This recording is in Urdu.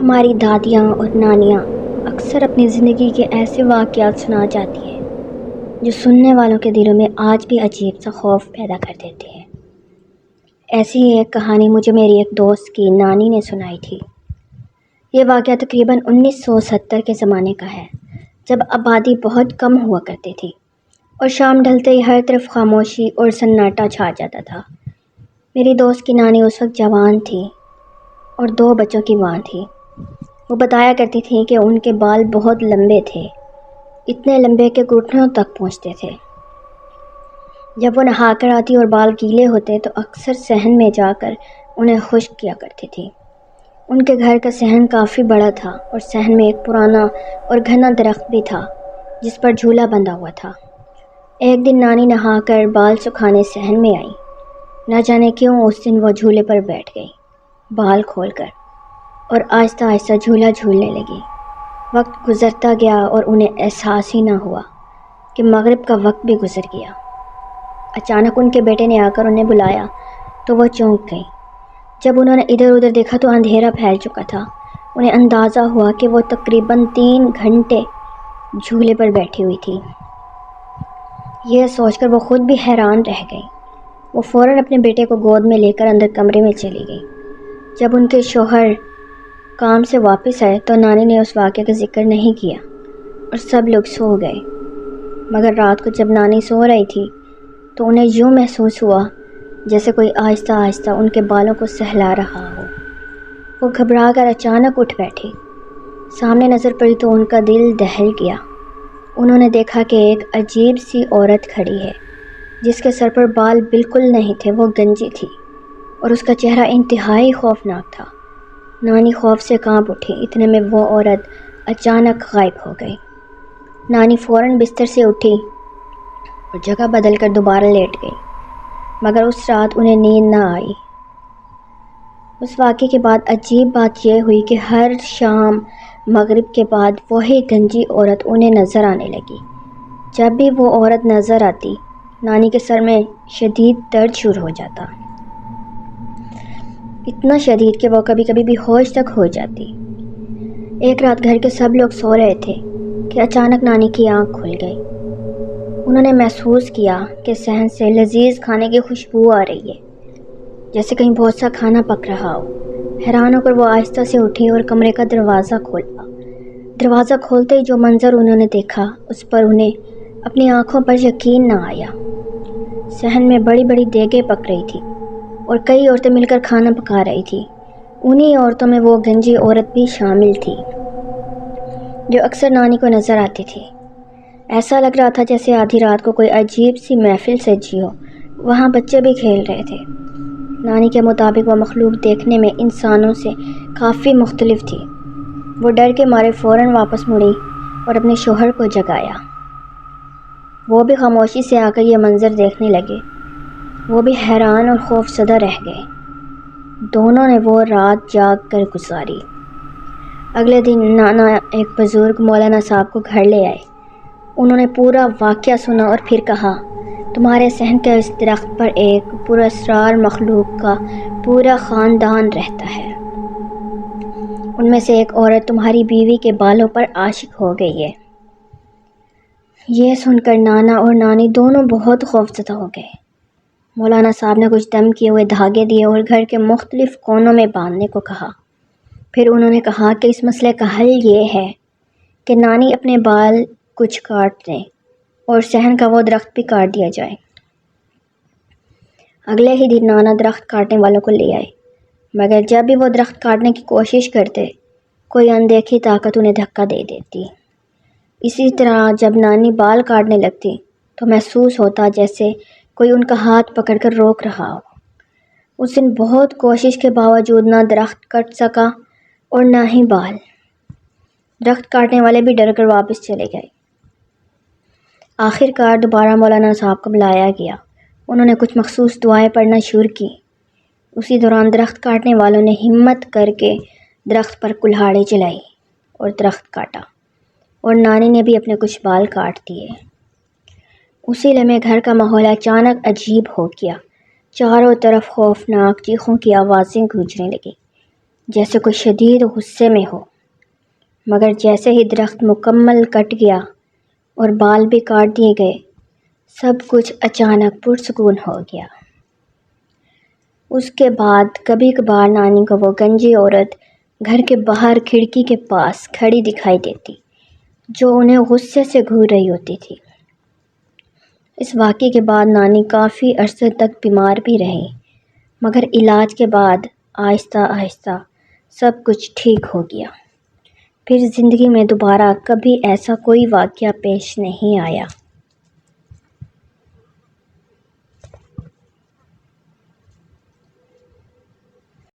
ہماری دادیاں اور نانیاں اکثر اپنی زندگی کے ایسے واقعات سنا جاتی ہیں جو سننے والوں کے دلوں میں آج بھی عجیب سا خوف پیدا کر دیتے ہیں۔ ایسی ہی ایک کہانی مجھے میری ایک دوست کی نانی نے سنائی تھی۔ یہ واقعہ تقریباً 1970 کے زمانے کا ہے، جب آبادی بہت کم ہوا کرتی تھی اور شام ڈھلتے ہی ہر طرف خاموشی اور سناٹا چھا جاتا تھا۔ میری دوست کی نانی اس وقت جوان تھی اور 2 بچوں کی ماں تھی۔ وہ بتایا کرتی تھی کہ ان کے بال بہت لمبے تھے، اتنے لمبے کہ گھٹنوں تک پہنچتے تھے۔ جب وہ نہا کر آتی اور بال گیلے ہوتے تو اکثر صحن میں جا کر انہیں خشک کیا کرتی تھی۔ ان کے گھر کا صحن کافی بڑا تھا اور صحن میں ایک پرانا اور گھنا درخت بھی تھا جس پر جھولا بندھا ہوا تھا۔ ایک دن نانی نہا کر بال سکھانے صحن میں آئی۔ نہ جانے کیوں اس دن وہ جھولے پر بیٹھ گئی، بال کھول کر، اور آہستہ آہستہ جھولا جھولنے لگی۔ وقت گزرتا گیا اور انہیں احساس ہی نہ ہوا کہ مغرب کا وقت بھی گزر گیا۔ اچانک ان کے بیٹے نے آ کر انہیں بلایا تو وہ چونک گئیں۔ جب انہوں نے ادھر ادھر دیکھا تو اندھیرا پھیل چکا تھا۔ انہیں اندازہ ہوا کہ وہ تقریباً 3 گھنٹے جھولے پر بیٹھی ہوئی تھی۔ یہ سوچ کر وہ خود بھی حیران رہ گئی۔ وہ فوراً اپنے بیٹے کو گود میں لے کر اندر کمرے میں چلی گئی۔ جب ان کے شوہر کام سے واپس آئے تو نانی نے اس واقعے کا ذکر نہیں کیا اور سب لوگ سو گئے۔ مگر رات کو جب نانی سو رہی تھی تو انہیں یوں محسوس ہوا جیسے کوئی آہستہ آہستہ ان کے بالوں کو سہلا رہا ہو۔ وہ گھبرا کر اچانک اٹھ بیٹھی۔ سامنے نظر پڑی تو ان کا دل دہل گیا۔ انہوں نے دیکھا کہ ایک عجیب سی عورت کھڑی ہے جس کے سر پر بال بالکل نہیں تھے، وہ گنجی تھی اور اس کا چہرہ انتہائی خوفناک تھا۔ نانی خوف سے کانپ اٹھی، اتنے میں وہ عورت اچانک غائب ہو گئی۔ نانی فوراً بستر سے اٹھی اور جگہ بدل کر دوبارہ لیٹ گئی، مگر اس رات انہیں نیند نہ آئی۔ اس واقعے کے بعد عجیب بات یہ ہوئی کہ ہر شام مغرب کے بعد وہی گنجی عورت انہیں نظر آنے لگی۔ جب بھی وہ عورت نظر آتی، نانی کے سر میں شدید درد شروع ہو جاتا، اتنا شدید کہ وہ کبھی کبھی بھی ہوش تک ہو جاتی۔ ایک رات گھر کے سب لوگ سو رہے تھے کہ اچانک نانی کی آنکھ کھل گئی۔ انہوں نے محسوس کیا کہ صحن سے لذیذ کھانے کی خوشبو آ رہی ہے، جیسے کہیں بہت سا کھانا پک رہا ہو۔ حیران ہو کر وہ آہستہ سے اٹھی اور کمرے کا دروازہ کھولا۔ دروازہ کھولتے ہی جو منظر انہوں نے دیکھا اس پر انہیں اپنی آنکھوں پر یقین نہ آیا۔ صحن میں بڑی بڑی دیگیں پک رہی تھی اور کئی عورتیں مل کر کھانا پکا رہی تھی۔ انہی عورتوں میں وہ گنجی عورت بھی شامل تھی جو اکثر نانی کو نظر آتی تھی۔ ایسا لگ رہا تھا جیسے آدھی رات کو کوئی عجیب سی محفل سجی ہو۔ وہاں بچے بھی کھیل رہے تھے۔ نانی کے مطابق وہ مخلوق دیکھنے میں انسانوں سے کافی مختلف تھی۔ وہ ڈر کے مارے فوراً واپس مڑی اور اپنے شوہر کو جگایا۔ وہ بھی خاموشی سے آ کر یہ منظر دیکھنے لگے۔ وہ بھی حیران اور خوف زدہ رہ گئے۔ دونوں نے وہ رات جاگ کر گزاری۔ اگلے دن نانا ایک بزرگ مولانا صاحب کو گھر لے آئے۔ انہوں نے پورا واقعہ سنا اور پھر کہا، تمہارے صحن کے اس درخت پر ایک پراسرار مخلوق کا پورا خاندان رہتا ہے۔ ان میں سے ایک عورت تمہاری بیوی کے بالوں پر عاشق ہو گئی ہے۔ یہ سن کر نانا اور نانی دونوں بہت خوفزدہ ہو گئے۔ مولانا صاحب نے کچھ دم کیے ہوئے دھاگے دیے اور گھر کے مختلف کونوں میں باندھنے کو کہا۔ پھر انہوں نے کہا کہ اس مسئلے کا حل یہ ہے کہ نانی اپنے بال کچھ کاٹ دیں اور صحن کا وہ درخت بھی کاٹ دیا جائے۔ اگلے ہی دن نانا درخت کاٹنے والوں کو لے آئے، مگر جب بھی وہ درخت کاٹنے کی کوشش کرتے، کوئی اندیکھی طاقت انہیں دھکا دے دیتی۔ اسی طرح جب نانی بال کاٹنے لگتی تو محسوس ہوتا جیسے کوئی ان کا ہاتھ پکڑ کر روک رہا ہو۔ اس دن بہت کوشش کے باوجود نہ درخت کٹ سکا اور نہ ہی بال۔ درخت کاٹنے والے بھی ڈر کر واپس چلے گئے۔ آخر کار دوبارہ مولانا صاحب کو بلایا گیا۔ انہوں نے کچھ مخصوص دعائیں پڑھنا شروع کی۔ اسی دوران درخت کاٹنے والوں نے ہمت کر کے درخت پر کلہاڑی چلائی اور درخت کاٹا، اور نانی نے بھی اپنے کچھ بال کاٹ دیے۔ اسی لمحے گھر کا ماحول اچانک عجیب ہو گیا۔ چاروں طرف خوفناک چیخوں کی آوازیں گونجنے لگیں۔ جیسے کوئی شدید غصے میں ہو، مگر جیسے ہی درخت مکمل کٹ گیا اور بال بھی کاٹ دیے گئے، سب کچھ اچانک پرسکون ہو گیا۔ اس کے بعد کبھی کبھار نانی کو وہ گنجی عورت گھر کے باہر کھڑکی کے پاس کھڑی دکھائی دیتی، جو انہیں غصے سے گھور رہی ہوتی تھی۔ اس واقعے کے بعد نانی کافی عرصے تک بیمار بھی رہی، مگر علاج کے بعد آہستہ آہستہ سب کچھ ٹھیک ہو گیا۔ پھر زندگی میں دوبارہ کبھی ایسا کوئی واقعہ پیش نہیں آیا۔